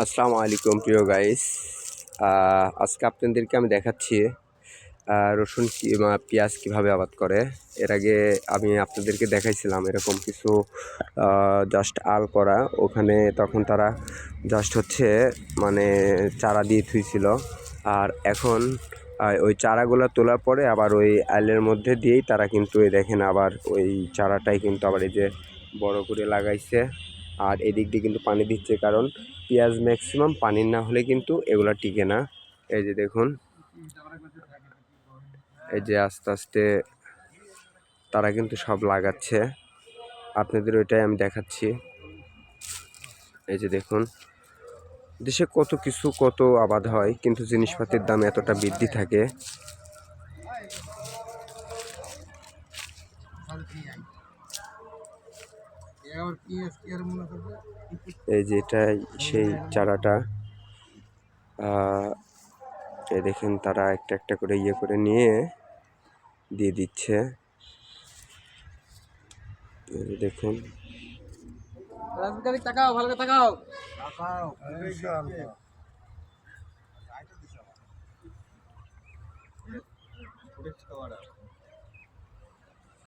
আসসালামু আলাইকুম প্রিয় গাইস। আজকে আপনাদেরকে আমি দেখাচ্ছি রসুন পেঁয়াজ কীভাবে আবাদ করে। এর আগে আমি আপনাদেরকে দেখাইছিলাম এরকম কিছু জাস্ট আল করা, ওখানে তখন তারা জাস্ট হচ্ছে মানে চারা দিয়ে থুইছিল। আর এখন ওই চারাগুলো তোলার পরে আবার ওই আলের মধ্যে দিয়েই তারা কিন্তু দেখেন আবার ওই চারাটাই কিন্তু আবার এই যে বড় করে লাগাইছে। আর এদিক দিয়ে কিন্তু পানি দিচ্ছে, কারণ পেঁয়াজ ম্যাক্সিমাম পানির না হলে কিন্তু এগুলা টিকে না। এই যে দেখুন, এই যে আস্তে আস্তে তারা কিন্তু সব লাগাচ্ছে, আপনাদের ওইটাই আমি দেখাচ্ছি। এই যে দেখুন, দেশে কত কিছু কত আবাদ হয়, কিন্তু জিনিসপাতির দাম এতটা বৃদ্ধি থাকে। এই যে এটাই সেই চারাটা, এই দেখেন তারা একটা একটা করে ইয়ে করে নিয়ে দিয়ে দিচ্ছে। দেখুন, তাকাও ভালো করে তাকাও।